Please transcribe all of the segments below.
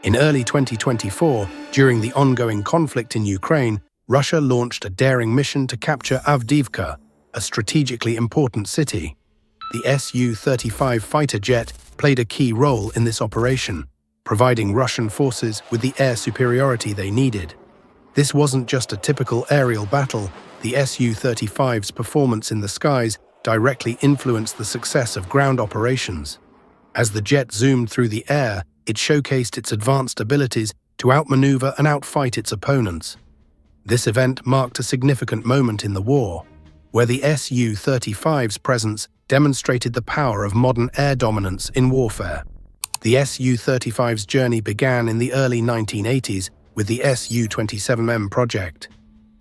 In early 2024, during the ongoing conflict in Ukraine, Russia launched a daring mission to capture Avdiivka, a strategically important city. The Su-35 fighter jet played a key role in this operation, providing Russian forces with the air superiority they needed. This wasn't just a typical aerial battle. The Su-35's performance in the skies directly influenced the success of ground operations. As the jet zoomed through the air, it showcased its advanced abilities to outmaneuver and outfight its opponents. This event marked a significant moment in the war, where the Su-35's presence demonstrated the power of modern air dominance in warfare. The Su-35's journey began in the early 1980s with the Su-27M project.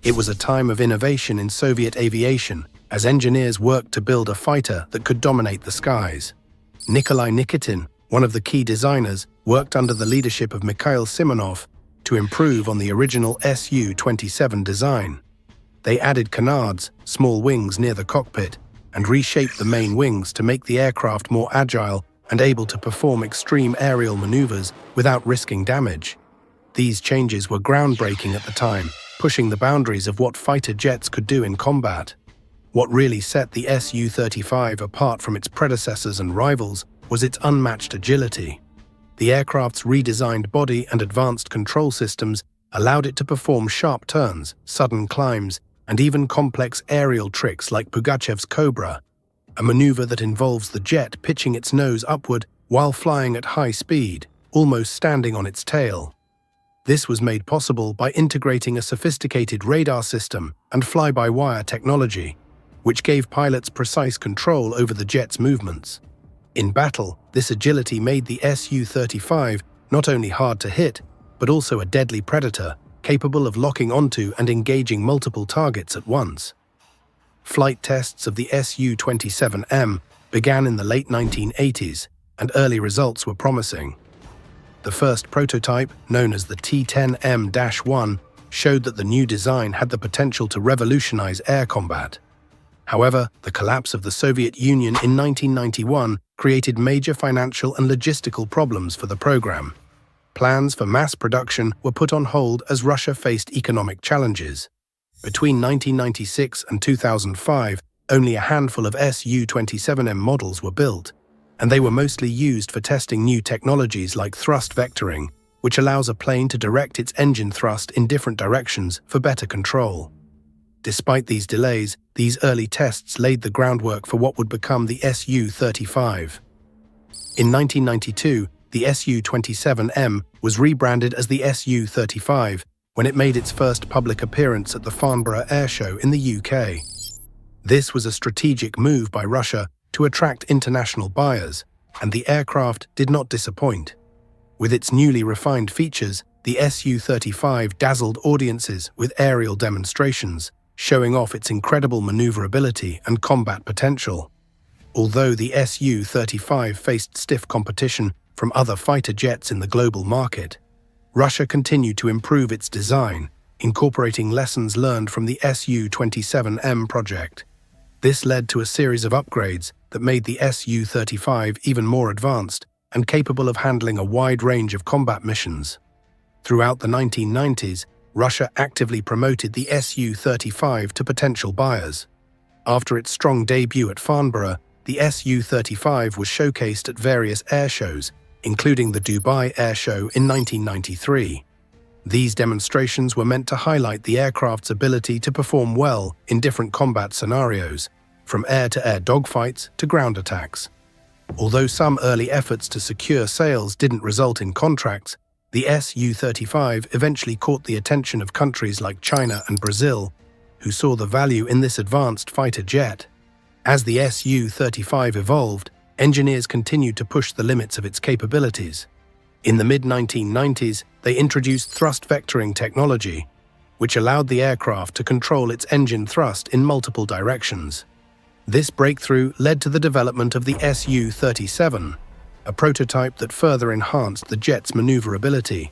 It was a time of innovation in Soviet aviation, as engineers worked to build a fighter that could dominate the skies. Nikolai Nikitin, one of the key designers, worked under the leadership of Mikhail Simonov to improve on the original Su-27 design. They added canards, small wings near the cockpit, and reshaped the main wings to make the aircraft more agile and able to perform extreme aerial maneuvers without risking damage. These changes were groundbreaking at the time, pushing the boundaries of what fighter jets could do in combat. What really set the Su-35 apart from its predecessors and rivals was its unmatched agility. The aircraft's redesigned body and advanced control systems allowed it to perform sharp turns, sudden climbs, and even complex aerial tricks like Pugachev's Cobra, a maneuver that involves the jet pitching its nose upward while flying at high speed, almost standing on its tail. This was made possible by integrating a sophisticated radar system and fly-by-wire technology, which gave pilots precise control over the jet's movements. In battle, this agility made the Su-35 not only hard to hit, but also a deadly predator, capable of locking onto and engaging multiple targets at once. Flight tests of the Su-27M began in the late 1980s, and early results were promising. The first prototype, known as the T-10M-1, showed that the new design had the potential to revolutionize air combat. However, the collapse of the Soviet Union in 1991 created major financial and logistical problems for the program. Plans for mass production were put on hold as Russia faced economic challenges. Between 1996 and 2005, only a handful of Su-27M models were built, and they were mostly used for testing new technologies like thrust vectoring, which allows a plane to direct its engine thrust in different directions for better control. Despite these delays, these early tests laid the groundwork for what would become the Su-35. In 1992, the Su-27M was rebranded as the Su-35 when it made its first public appearance at the Farnborough Air Show in the UK. This was a strategic move by Russia to attract international buyers, and the aircraft did not disappoint. With its newly refined features, the Su-35 dazzled audiences with aerial demonstrations, showing off its incredible maneuverability and combat potential. Although the Su-35 faced stiff competition from other fighter jets in the global market, Russia continued to improve its design, incorporating lessons learned from the Su-27M project. This led to a series of upgrades that made the Su-35 even more advanced and capable of handling a wide range of combat missions. Throughout the 1990s, Russia actively promoted the Su-35 to potential buyers. After its strong debut at Farnborough, the Su-35 was showcased at various air shows, including the Dubai Air Show in 1993. These demonstrations were meant to highlight the aircraft's ability to perform well in different combat scenarios, from air-to-air dogfights to ground attacks. Although some early efforts to secure sales didn't result in contracts, the Su-35 eventually caught the attention of countries like China and Brazil, who saw the value in this advanced fighter jet. As the Su-35 evolved, engineers continued to push the limits of its capabilities. In the mid-1990s, they introduced thrust vectoring technology, which allowed the aircraft to control its engine thrust in multiple directions. This breakthrough led to the development of the Su-37, a prototype that further enhanced the jet's maneuverability.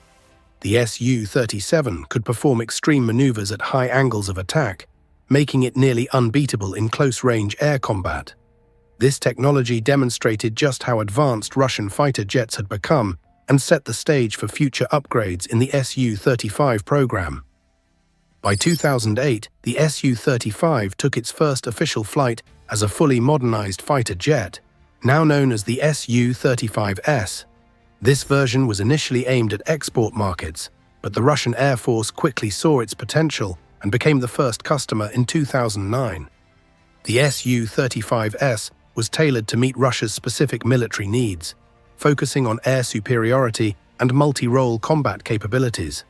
The Su-37 could perform extreme maneuvers at high angles of attack, making it nearly unbeatable in close-range air combat. This technology demonstrated just how advanced Russian fighter jets had become and set the stage for future upgrades in the SU-35 program. By 2008, the SU-35 took its first official flight as a fully modernized fighter jet, now known as the SU-35’s. This version was initially aimed at export markets, but the Russian Air Force quickly saw its potential and became the first customer in 2009. The SU-35’s was tailored to meet Russia's specific military needs, focusing on air superiority and multi-role combat capabilities.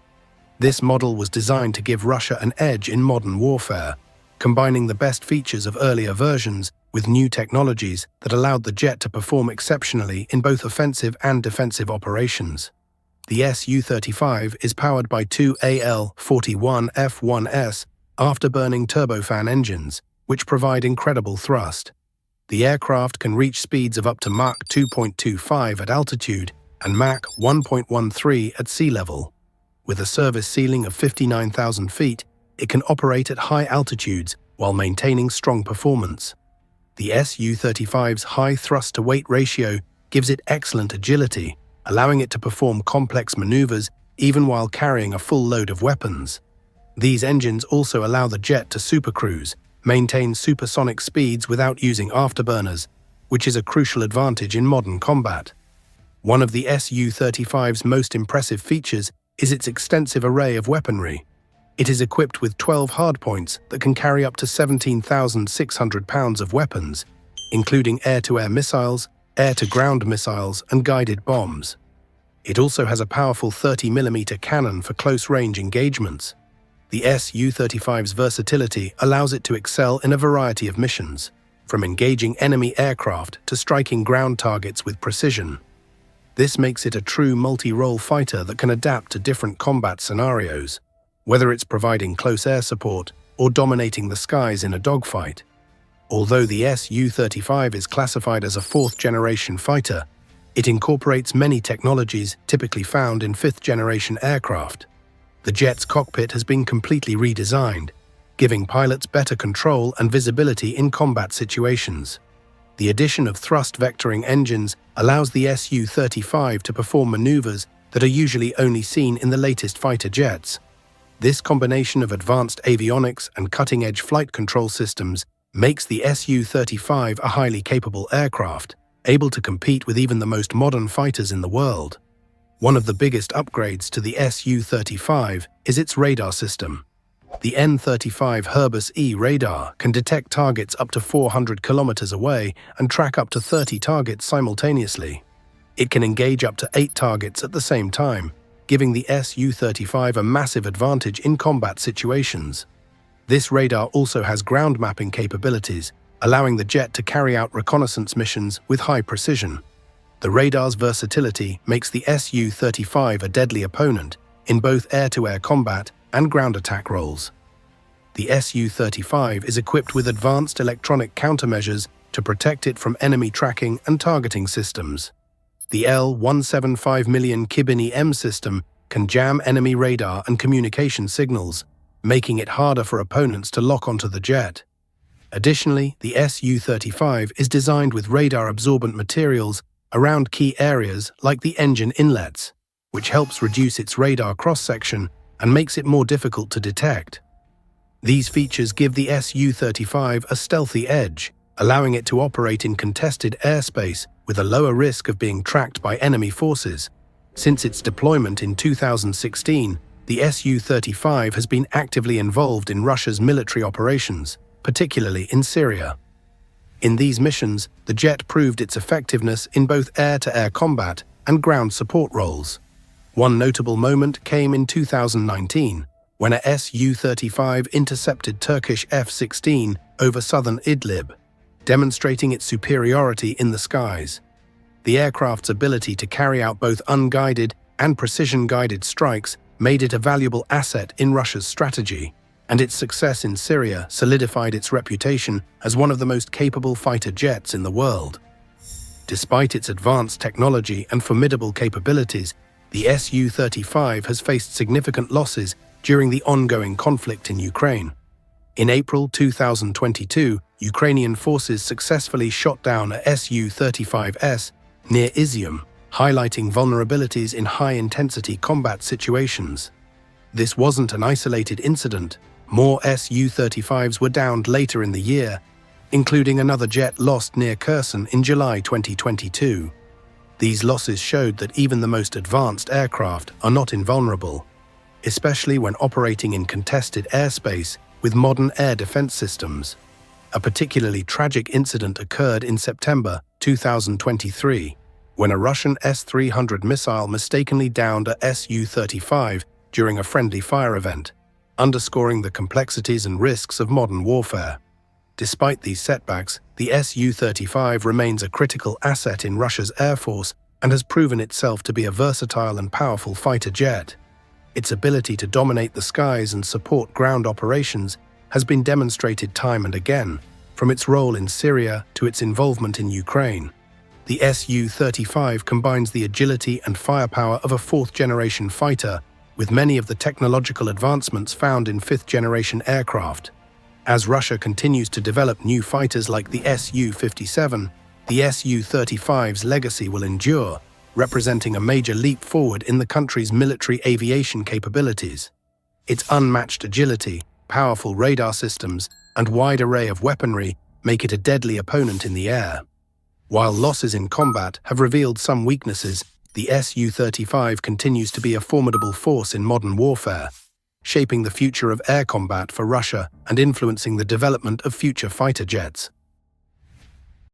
This model was designed to give Russia an edge in modern warfare, combining the best features of earlier versions with new technologies that allowed the jet to perform exceptionally in both offensive and defensive operations. The SU-35 is powered by two AL-41F1S afterburning turbofan engines, which provide incredible thrust. The aircraft can reach speeds of up to Mach 2.25 at altitude and Mach 1.13 at sea level. With a service ceiling of 59,000 feet, it can operate at high altitudes while maintaining strong performance. The SU-35's high thrust-to-weight ratio gives it excellent agility, allowing it to perform complex maneuvers even while carrying a full load of weapons. These engines also allow the jet to supercruise, maintain supersonic speeds without using afterburners, which is a crucial advantage in modern combat. One of the SU-35's most impressive features is its extensive array of weaponry. It is equipped with 12 hardpoints that can carry up to 17,600 pounds of weapons, including air-to-air missiles, air-to-ground missiles, and guided bombs. It also has a powerful 30mm cannon for close-range engagements. The SU-35's versatility allows it to excel in a variety of missions, from engaging enemy aircraft to striking ground targets with precision. This makes it a true multi-role fighter that can adapt to different combat scenarios, whether it's providing close air support or dominating the skies in a dogfight. Although the SU-35 is classified as a fourth-generation fighter, it incorporates many technologies typically found in fifth-generation aircraft. The jet's cockpit has been completely redesigned, giving pilots better control and visibility in combat situations. The addition of thrust-vectoring engines allows the SU-35 to perform maneuvers that are usually only seen in the latest fighter jets. This combination of advanced avionics and cutting-edge flight control systems makes the SU-35 a highly capable aircraft, able to compete with even the most modern fighters in the world. One of the biggest upgrades to the SU-35 is its radar system. The N-35 Herbus-E radar can detect targets up to 400 kilometers away and track up to 30 targets simultaneously. It can engage up to 8 targets at the same time, giving the SU-35 a massive advantage in combat situations. This radar also has ground mapping capabilities, allowing the jet to carry out reconnaissance missions with high precision. The radar's versatility makes the SU-35 a deadly opponent in both air-to-air combat and ground attack roles. The Su-35 is equipped with advanced electronic countermeasures to protect it from enemy tracking and targeting systems. The L-175 million Kibini M system can jam enemy radar and communication signals, making it harder for opponents to lock onto the jet. Additionally, the Su-35 is designed with radar-absorbent materials around key areas like the engine inlets, which helps reduce its radar cross-section and makes it more difficult to detect. These features give the Su-35 a stealthy edge, allowing it to operate in contested airspace with a lower risk of being tracked by enemy forces. Since its deployment in 2016, the Su-35 has been actively involved in Russia's military operations, particularly in Syria. In these missions, the jet proved its effectiveness in both air-to-air combat and ground support roles. One notable moment came in 2019, when a Su-35 intercepted Turkish F-16 over southern Idlib, demonstrating its superiority in the skies. The aircraft's ability to carry out both unguided and precision-guided strikes made it a valuable asset in Russia's strategy, and its success in Syria solidified its reputation as one of the most capable fighter jets in the world. Despite its advanced technology and formidable capabilities, the Su-35 has faced significant losses during the ongoing conflict in Ukraine. In April 2022, Ukrainian forces successfully shot down a Su-35’s near Izium, highlighting vulnerabilities in high-intensity combat situations. This wasn't an isolated incident. More Su-35s were downed later in the year, including another jet lost near Kherson in July 2022. These losses showed that even the most advanced aircraft are not invulnerable, especially when operating in contested airspace with modern air defense systems. A particularly tragic incident occurred in September 2023, when a Russian S-300 missile mistakenly downed a Su-35 during a friendly fire event, underscoring the complexities and risks of modern warfare. Despite these setbacks, the Su-35 remains a critical asset in Russia's air force and has proven itself to be a versatile and powerful fighter jet. Its ability to dominate the skies and support ground operations has been demonstrated time and again, from its role in Syria to its involvement in Ukraine. The Su-35 combines the agility and firepower of a fourth-generation fighter with many of the technological advancements found in fifth-generation aircraft. As Russia continues to develop new fighters like the Su-57, the Su-35's legacy will endure, representing a major leap forward in the country's military aviation capabilities. Its unmatched agility, powerful radar systems, and wide array of weaponry make it a deadly opponent in the air. While losses in combat have revealed some weaknesses, the Su-35 continues to be a formidable force in modern warfare, shaping the future of air combat for Russia and influencing the development of future fighter jets.